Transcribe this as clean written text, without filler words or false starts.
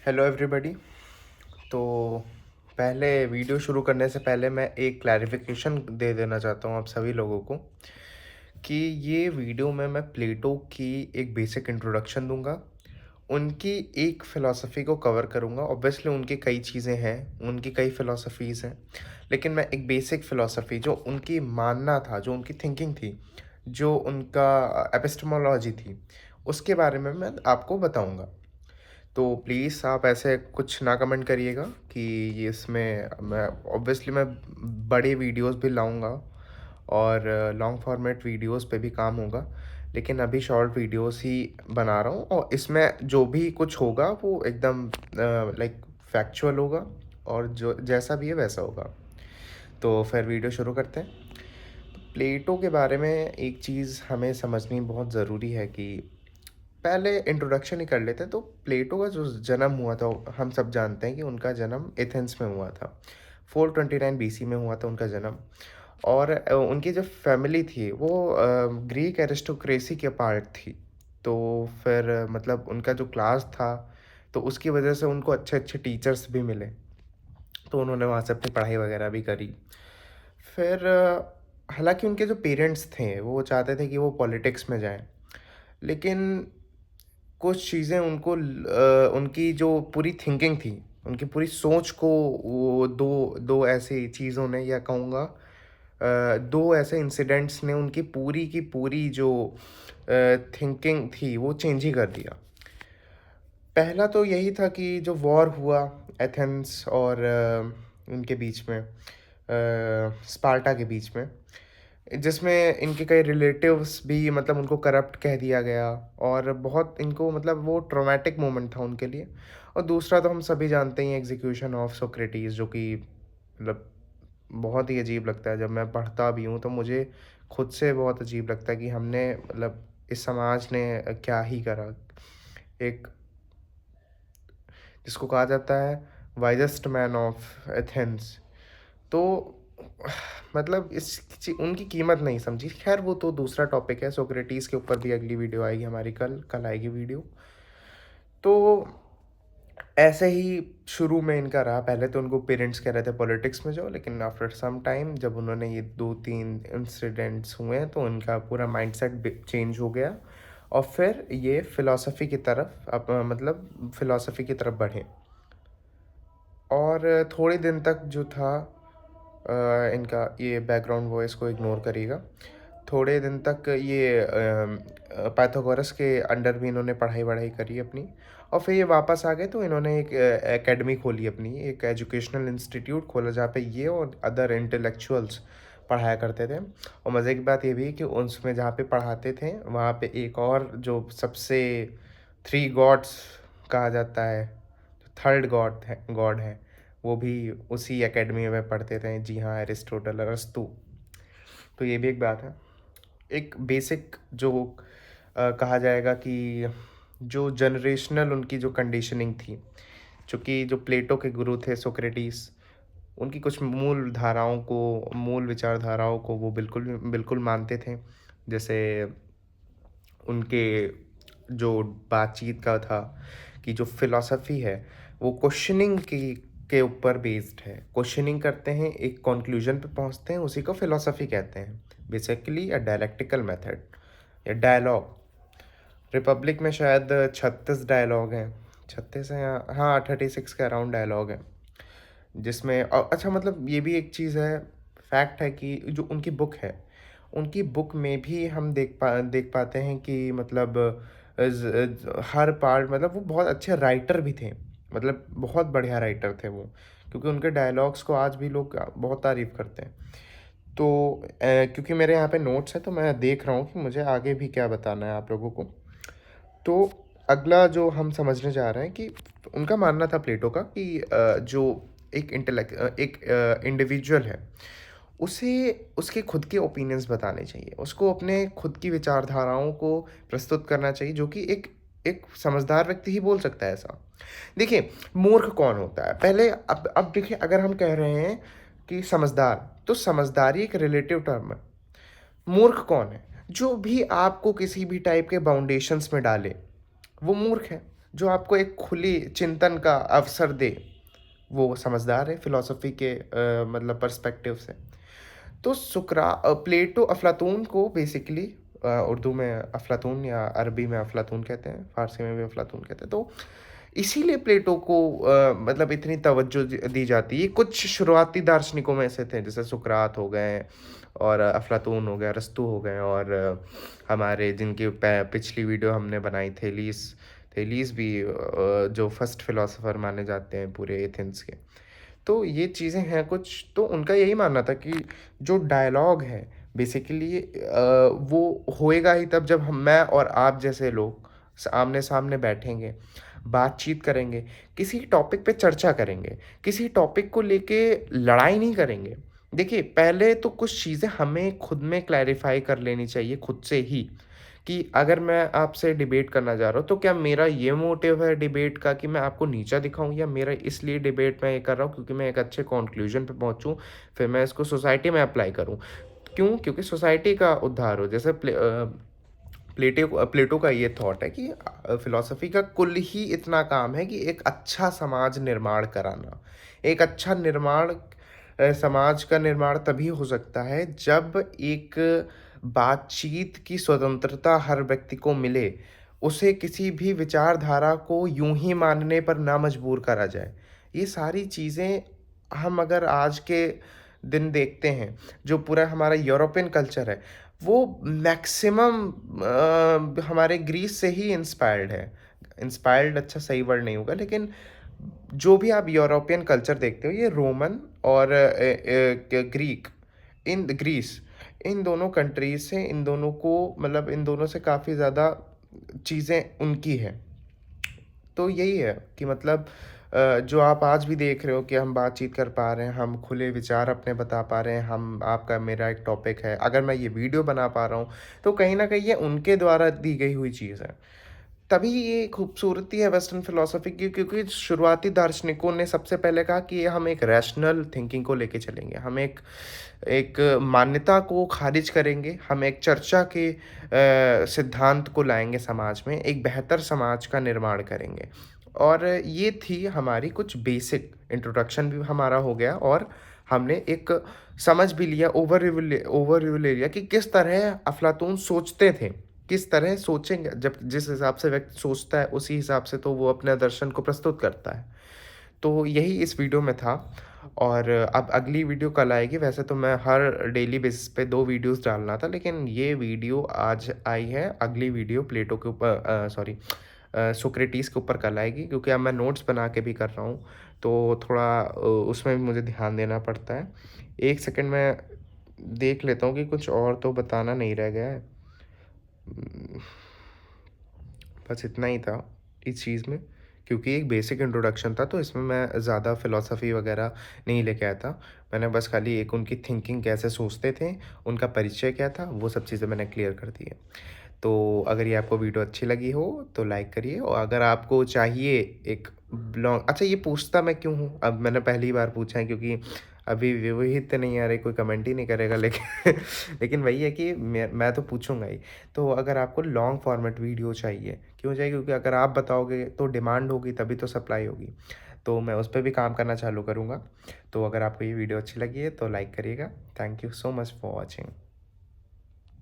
Hello everybody. तो पहले video शुरू करने से पहले मैं एक क्लैरिफिकेशन दे देना चाहता हूँ आप सभी लोगों को कि ये वीडियो में मैं प्लेटो की एक बेसिक इंट्रोडक्शन दूंगा। उनकी एक फ़िलॉसफ़ी को कवर करूंगा। ऑब्वियसली उनकी कई चीज़ें हैं, उनकी कई फ़िलॉसफ़ीज़ हैं, लेकिन मैं एक बेसिक फ़िलॉसफ़ी जो उनकी मानना था, जो उनकी थिंकिंग थी, जो उनका एपिस्टेमोलॉजी थी, उसके बारे में मैं आपको बताऊंगा। तो प्लीज़ आप ऐसे कुछ ना कमेंट करिएगा कि ये इसमें मैं बड़े वीडियोस भी लाऊंगा और लॉन्ग फॉर्मेट वीडियोस पे भी काम होगा, लेकिन अभी शॉर्ट वीडियोस ही बना रहा हूँ और इसमें जो भी कुछ होगा वो एकदम लाइक फैक्चुअल होगा और जो जैसा भी है वैसा होगा। तो फिर वीडियो शुरू करते हैं। प्लेटो के बारे में एक चीज़ हमें समझनी बहुत ज़रूरी है कि पहले इंट्रोडक्शन ही कर लेते हैं। तो प्लेटो का जो जन्म हुआ था हम सब जानते हैं कि उनका जन्म एथेंस में हुआ था। 429 बीसी में हुआ था उनका जन्म। और उनकी जो फैमिली थी वो ग्रीक एरिस्टोक्रेसी के पार्ट थी। तो फिर मतलब उनका जो क्लास था तो उसकी वजह से उनको अच्छे अच्छे टीचर्स भी मिले, तो उन्होंने वहाँ से अपनी पढ़ाई वगैरह भी करी। फिर हालांकि उनके जो पेरेंट्स थे वो चाहते थे कि वो पॉलिटिक्स में जाएं, लेकिन कुछ चीज़ें उनकी जो पूरी थिंकिंग थी, उनकी पूरी सोच को वो दो दो ऐसी चीज़ों ने, या कहूँगा दो ऐसे इंसिडेंट्स ने उनकी पूरी की पूरी जो थिंकिंग थी वो चेंज ही कर दिया। पहला तो यही था कि जो वॉर हुआ एथेंस और उनके बीच में, स्पार्टा के बीच में, जिसमें इनके कई रिलेटिव्स भी मतलब उनको करप्ट कह दिया गया, और बहुत इनको मतलब वो ट्रॉमेटिक मोमेंट था उनके लिए। और दूसरा तो हम सभी जानते ही हैं, एग्जीक्यूशन ऑफ सोक्रेटिस, जो कि मतलब बहुत ही अजीब लगता है। जब मैं पढ़ता भी हूँ तो मुझे खुद से बहुत अजीब लगता है कि हमने मतलब इस समाज ने क्या ही करा। एक जिसको कहा जाता है वाइजेस्ट मैन ऑफ एथेंस, तो मतलब उनकी कीमत नहीं समझी। खैर वो तो दूसरा टॉपिक है, सोक्रेटिस के ऊपर भी अगली वीडियो आएगी हमारी, कल कल आएगी वीडियो। तो ऐसे ही शुरू में इनका रहा। पहले तो उनको पेरेंट्स कह रहे थे पॉलिटिक्स में जाओ, लेकिन आफ्टर सम टाइम जब उन्होंने ये 2-3 इंसिडेंट्स हुए हैं तो उनका पूरा माइंडसेट चेंज हो गया, और फिर ये फिलॉसफी की तरफ मतलब फिलॉसफी की तरफ बढ़े। और थोड़े दिन तक जो था, इनका ये बैकग्राउंड वॉइस को इग्नोर करिएगा। थोड़े दिन तक ये पाइथागोरस के अंडर भी इन्होंने पढ़ाई वढ़ाई करी अपनी, और फिर ये वापस आ गए तो इन्होंने एक एकेडमी खोली अपनी, एक एजुकेशनल इंस्टीट्यूट खोला जहाँ पे ये और अदर इंटेलेक्चुअल्स पढ़ाया करते थे। और मज़े की बात ये भी कि उसमें जहाँ पे पढ़ाते थे वहाँ पे एक और जो सबसे थ्री गॉड्स कहा जाता है, थर्ड गॉड है, वो भी उसी एकेडमी में पढ़ते थे। जी हाँ, एरिस्टोटल, अरस्तु। तो ये भी एक बात है। एक बेसिक जो कहा जाएगा कि जो जनरेशनल उनकी जो कंडीशनिंग थी, चूँकि जो प्लेटो के गुरु थे सोक्रेटिस, उनकी कुछ मूल धाराओं को, मूल विचारधाराओं को वो बिल्कुल बिल्कुल मानते थे। जैसे उनके जो बातचीत का था कि जो फिलॉसफी है वो क्वेश्चनिंग की के ऊपर बेस्ड है। क्वेश्चनिंग करते हैं, एक कंक्लूजन पे पहुंचते हैं, उसी को फिलॉसफी कहते हैं। बेसिकली अ डायलेक्टिकल मेथड या डायलॉग। रिपब्लिक में शायद 36 डायलॉग हैं, 36 हैं या हाँ 36 के अराउंड डायलॉग हैं, जिसमें अच्छा मतलब ये भी एक चीज़ है, फैक्ट है कि जो उनकी बुक है, उनकी बुक में भी हम देख पाते हैं कि मतलब हर पार्ट मतलब वो बहुत अच्छे राइटर भी थे, मतलब बहुत बढ़िया राइटर थे वो, क्योंकि उनके डायलॉग्स को आज भी लोग बहुत तारीफ़ करते हैं। तो क्योंकि मेरे यहाँ पे नोट्स है तो मैं देख रहा हूँ कि मुझे आगे भी क्या बताना है आप लोगों को। तो अगला जो हम समझने जा रहे हैं कि उनका मानना था प्लेटो का कि जो एक इंडिविजुअल है, उसे उसके खुद के ओपिनियंस बताने चाहिए, उसको अपने खुद की विचारधाराओं को प्रस्तुत करना चाहिए, जो कि एक एक समझदार व्यक्ति ही बोल सकता है ऐसा। देखिए, मूर्ख कौन होता है पहले, अब देखिए, अगर हम कह रहे हैं कि समझदार, तो समझदारी एक रिलेटिव टर्म है। मूर्ख कौन है? जो भी आपको किसी भी टाइप के बाउंडेशंस में डाले, वो मूर्ख है। जो आपको एक खुली चिंतन का अवसर दे, वो समझदार है फ़िलॉसफ़ी के मतलब पर्सपेक्टिव से। तो प्लेटो अफ़लातून को बेसिकली उर्दू में अफ़लातून या अरबी में अफ़लातून कहते हैं, फ़ारसी में भी अफ़लातून कहते हैं। तो इसीलिए प्लेटो को मतलब इतनी तवज्जो दी जाती है। ये कुछ शुरुआती दार्शनिकों में से थे, जैसे सुकरात हो गए और अफ़लातून हो गया, अरस्तू हो गए और हमारे जिनकी पिछली वीडियो हमने बनाई थेलीस, थेलीस भी जो फर्स्ट फ़िलॉसफ़र माने जाते हैं पूरे एथेंस के। तो ये चीज़ें हैं कुछ, तो उनका यही मानना था कि जो डायलॉग है बेसिकली वो होएगा ही तब जब हम मैं और आप जैसे लोग आमने-सामने बैठेंगे, बातचीत करेंगे, किसी टॉपिक पे चर्चा करेंगे, किसी टॉपिक को लेके लड़ाई नहीं करेंगे। देखिए, पहले तो कुछ चीज़ें हमें खुद में क्लैरिफ़ाई कर लेनी चाहिए खुद से ही, कि अगर मैं आपसे डिबेट करना जा रहा हूँ, तो क्या मेरा ये मोटिव है डिबेट का कि मैं आपको नीचा दिखाऊँ, या मेरा इसलिए डिबेट मैं ये कर रहा हूँ क्योंकि मैं एक अच्छे कॉन्क्लूज़न पे पहुँचूँ, फिर मैं इसको सोसाइटी में अप्लाई करूँ। क्यों? क्योंकि सोसाइटी का उद्धार हो। जैसे प्लेटो का ये थॉट है कि फ़िलॉसफ़ी का कुल ही इतना काम है कि एक अच्छा समाज निर्माण कराना। एक अच्छा समाज का निर्माण तभी हो सकता है जब एक बातचीत की स्वतंत्रता हर व्यक्ति को मिले। उसे किसी भी विचारधारा को यूँ ही मानने पर ना मजबूर करा जाए। ये सारी चीज़ें हम अगर आज के दिन देखते हैं, जो पूरा हमारा यूरोपियन कल्चर है, वो मैक्सिमम हमारे ग्रीस से ही इंस्पायर्ड है। इंस्पायर्ड अच्छा सही वर्ड नहीं होगा, लेकिन जो भी आप यूरोपियन कल्चर देखते हो, ये रोमन और ग्रीक, इन ग्रीस, इन दोनों कंट्रीज़ से, इन दोनों को मतलब इन दोनों से काफ़ी ज़्यादा चीज़ें उनकी हैं। तो यही है कि मतलब जो आप आज भी देख रहे हो कि हम बातचीत कर पा रहे हैं, हम खुले विचार अपने बता पा रहे हैं, हम आपका मेरा एक टॉपिक है, अगर मैं ये वीडियो बना पा रहा हूँ, तो कहीं न कहीं ये उनके द्वारा दी गई हुई चीज़ है। तभी ये खूबसूरती है वेस्टर्न फ़िलॉसफ़ी की, क्योंकि शुरुआती दार्शनिकों ने सबसे पहले कहा कि हम एक रैशनल थिंकिंग को लेके चलेंगे। हम एक एक मान्यता को ख़ारिज करेंगे, हम एक चर्चा के सिद्धांत को लाएँगे समाज में, एक बेहतर समाज का निर्माण करेंगे। और ये थी हमारी कुछ बेसिक इंट्रोडक्शन भी हमारा हो गया, और हमने एक समझ भी लिया, ओवरव्यू ले लिया कि किस तरह अफ़लातून सोचते थे। किस तरह सोचेंगे, जब जिस हिसाब से व्यक्ति सोचता है उसी हिसाब से तो वो अपने दर्शन को प्रस्तुत करता है। तो यही इस वीडियो में था, और अब अगली वीडियो कल आएगी। वैसे तो मैं हर डेली बेसिस पे 2 वीडियोज़ डालना था, लेकिन ये वीडियो आज आई है, अगली वीडियो प्लेटो के ऊपर सोक्रेटिस के ऊपर कल आएगी, क्योंकि अब मैं नोट्स बना के भी कर रहा हूँ, तो थोड़ा उसमें भी मुझे ध्यान देना पड़ता है। 1 सेकंड मैं देख लेता हूँ कि कुछ और तो बताना नहीं रह गया है। बस इतना ही था इस चीज़ में, क्योंकि एक बेसिक इंट्रोडक्शन था, तो इसमें मैं ज़्यादा फ़िलॉसफ़ी वगैरह नहीं लेके आया था। मैंने बस खाली एक उनकी थिंकिंग कैसे सोचते थे, उनका परिचय क्या था, वो सब चीज़ें मैंने क्लियर कर दी है। तो अगर ये आपको वीडियो अच्छी लगी हो तो लाइक करिए, और अगर आपको चाहिए एक ब्लॉग, अच्छा ये पूछता मैं क्यों हूँ? अब मैंने पहली बार पूछा है, क्योंकि अभी व्यू ही इतने नहीं आ रहे, कोई कमेंट ही नहीं करेगा, लेकिन लेकिन वही है कि मैं तो पूछूँगा ही। तो अगर आपको लॉन्ग फॉर्मेट वीडियो चाहिए, क्यों चाहिए? क्योंकि अगर आप बताओगे तो डिमांड होगी, तभी तो सप्लाई होगी। तो मैं उस पे भी काम करना चालू करूँगा। तो अगर आपको ये वीडियो अच्छी लगी है तो लाइक करिएगा। Thank you so much for watching.